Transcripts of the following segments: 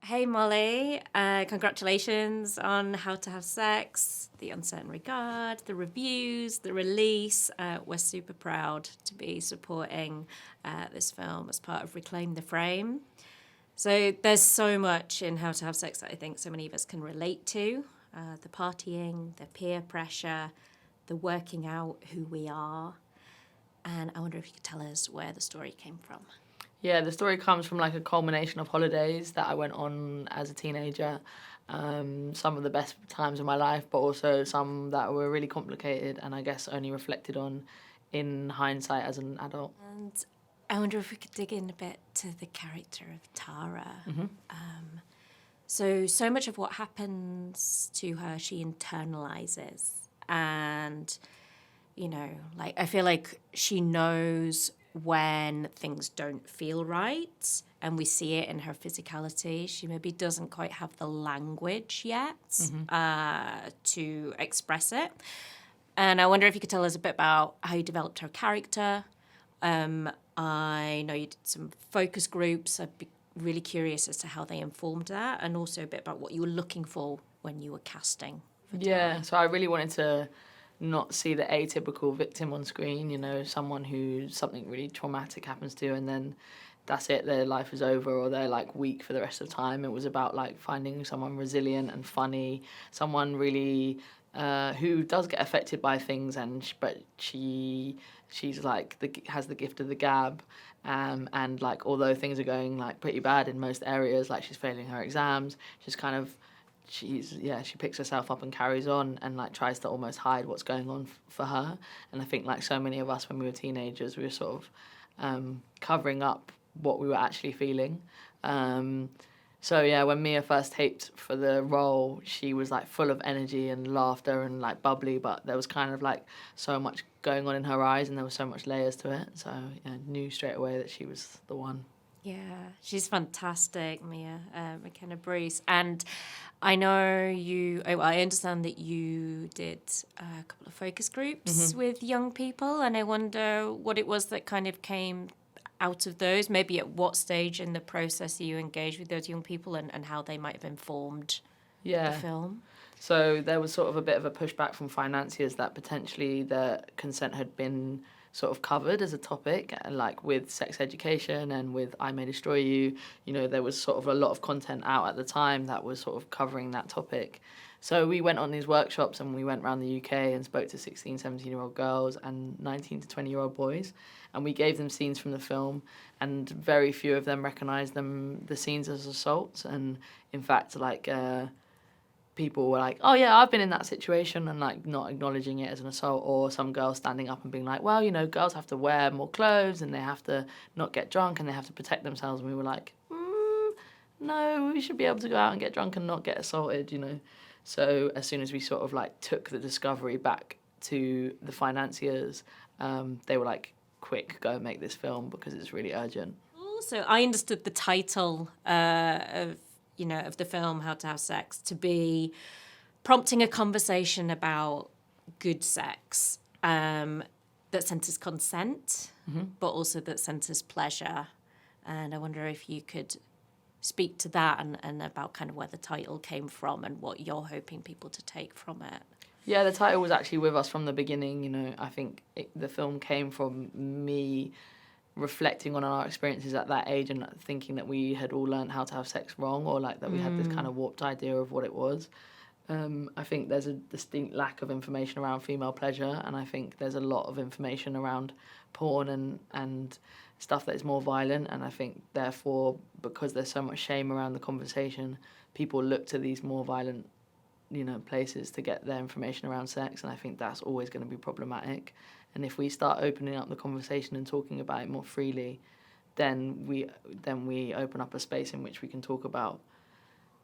Hey Molly, congratulations on How to Have Sex, The Uncertain Regard, the reviews, the release. We're super proud to be supporting this film as part of Reclaim the Frame. So there's so much in How to Have Sex that I think so many of us can relate to. The partying, the peer pressure, the working out who we are. And I wonder if you could tell us where the story came from. Yeah, the story comes from like a culmination of holidays that I went on as a teenager. Some of the best times of my life, but also some that were really complicated and I guess only reflected on in hindsight as an adult. And I wonder if we could dig in a bit to the character of Tara. So much of what happens to her, she internalizes. And, like, I feel like she knows when things don't feel right, and we see it in her physicality. She maybe doesn't quite have the language yet to express it. And I wonder if you could tell us a bit about how you developed her character. I know you did some focus groups. I'd be really curious as to how they informed that, and also a bit about what you were looking for when you were casting for Tara. So I really wanted to not see the atypical victim on screen, someone who something really traumatic happens to and then that's it, their life is over or they're like weak for the rest of the time. It was about like finding someone resilient and funny, someone really who does get affected by things but she's like has the gift of the gab, and like although things are going like pretty bad in most areas, like she's failing her exams, she picks herself up and carries on and like tries to almost hide what's going on for her. And I think like so many of us when we were teenagers, we were sort of covering up what we were actually feeling. When Mia first taped for the role, she was like full of energy and laughter and like bubbly, but there was kind of like so much going on in her eyes and there was so much layers to it. So yeah, knew straight away that she was the one. Yeah, she's fantastic, Mia, McKenna-Bruce. And I know I understand that you did a couple of focus groups with young people, and I wonder what it was that kind of came out of those, maybe at what stage in the process you engaged with those young people and how they might have informed the film. So there was sort of a bit of a pushback from financiers that potentially the consent had been sort of covered as a topic, and like with sex education and with I May Destroy You, there was sort of a lot of content out at the time that was sort of covering that topic. So we went on these workshops and we went around the UK and spoke to 16, 17-year-old girls and 19 to 20-year-old boys, and we gave them scenes from the film, and very few of them recognised the scenes as assaults. And in fact, like people were like, oh yeah, I've been in that situation, and like not acknowledging it as an assault, or some girls standing up and being like, well, girls have to wear more clothes and they have to not get drunk and they have to protect themselves. And we were like, no, we should be able to go out and get drunk and not get assaulted, So as soon as we sort of like took the discovery back to the financiers, they were like, quick, go and make this film because it's really urgent. Also, I understood the title of the film, How to Have Sex, to be prompting a conversation about good sex that centres consent, but also that centres pleasure. And I wonder if you could speak to that and about kind of where the title came from and what you're hoping people to take from it. Yeah, the title was actually with us from the beginning. I think the film came from me reflecting on our experiences at that age and thinking that we had all learned how to have sex wrong, or like that we had this kind of warped idea of what it was. I think there's a distinct lack of information around female pleasure, and I think there's a lot of information around porn and stuff that is more violent, and I think therefore, because there's so much shame around the conversation, people look to these more violent places to get their information around sex, and I think that's always going to be problematic. And if we start opening up the conversation and talking about it more freely, then we open up a space in which we can talk about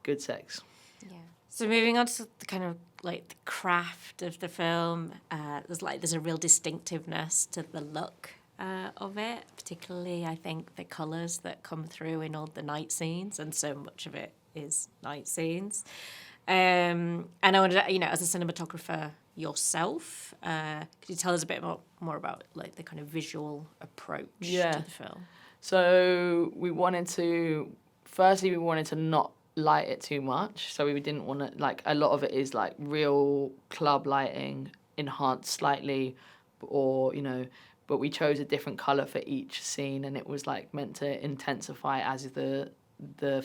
good sex. Yeah. So moving on to the kind of like the craft of the film, there's a real distinctiveness to the look of it, particularly I think the colours that come through in all the night scenes, and so much of it is night scenes. And I wanted to, as a cinematographer yourself, could you tell us a bit more about like the kind of visual approach to the film? So we wanted to not light it too much. So we didn't want to, like, a lot of it is like real club lighting enhanced slightly, or, you know, but we chose a different color for each scene, and it was like meant to intensify as the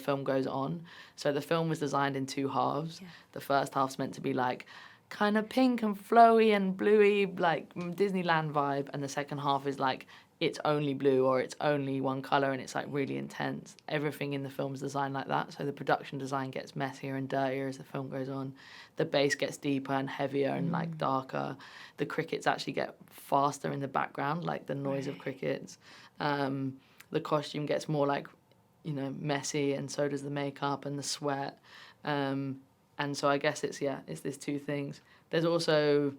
film goes on. So the film was designed in two halves. Yeah. The first half's meant to be like kind of pink and flowy and bluey, like Disneyland vibe, and the second half is like it's only blue or it's only one color, and it's like really intense. Everything in the film is designed like that. So the production design gets messier and dirtier as the film goes on. The bass gets deeper and heavier and like darker. The crickets actually get faster in the background, like the noise of crickets. The costume gets more like, you know, messy, and so does the makeup and the sweat. And so I guess it's these two things. There's also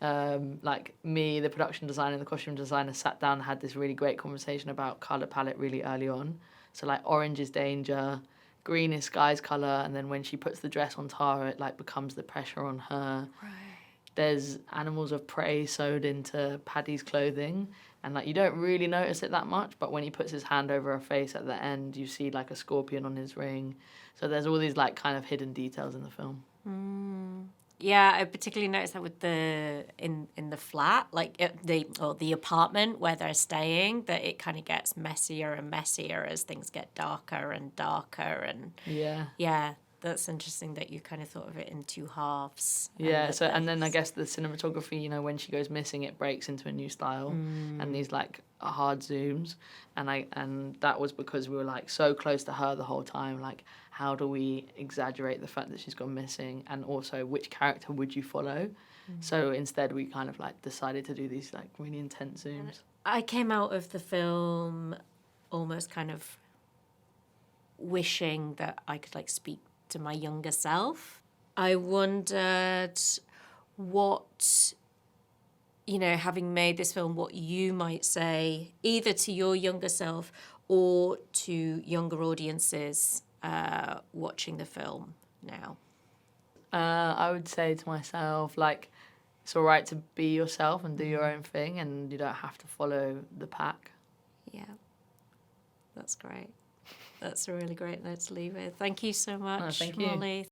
like me, the production designer and the costume designer sat down and had this really great conversation about colour palette really early on. So like orange is danger, green is Skye's colour, and then when she puts the dress on Tara, it like becomes the pressure on her. Right. There's animals of prey sewed into Paddy's clothing, and like you don't really notice it that much, but when he puts his hand over her face at the end, you see like a scorpion on his ring. So there's all these like kind of hidden details in the film. Yeah, I particularly noticed that with the in the flat, like the apartment where they're staying, that it kind of gets messier and messier as things get darker and darker, and yeah, that's interesting that you kind of thought of it in two halves. Yeah, and then I guess the cinematography, you know, when she goes missing, it breaks into a new style, and these like hard zooms, and that was because we were like so close to her the whole time. Like, how do we exaggerate the fact that she's gone missing, and also which character would you follow? So instead, we kind of like decided to do these like really intense zooms. I came out of the film almost kind of wishing that I could like speak to my younger self. I wondered what, you know, having made this film, what you might say either to your younger self or to younger audiences watching the film now. I would say to myself, like, it's all right to be yourself and do your own thing, and you don't have to follow the pack. Yeah, that's great. That's a really great note to leave with. Thank you so much, thank you. Molly.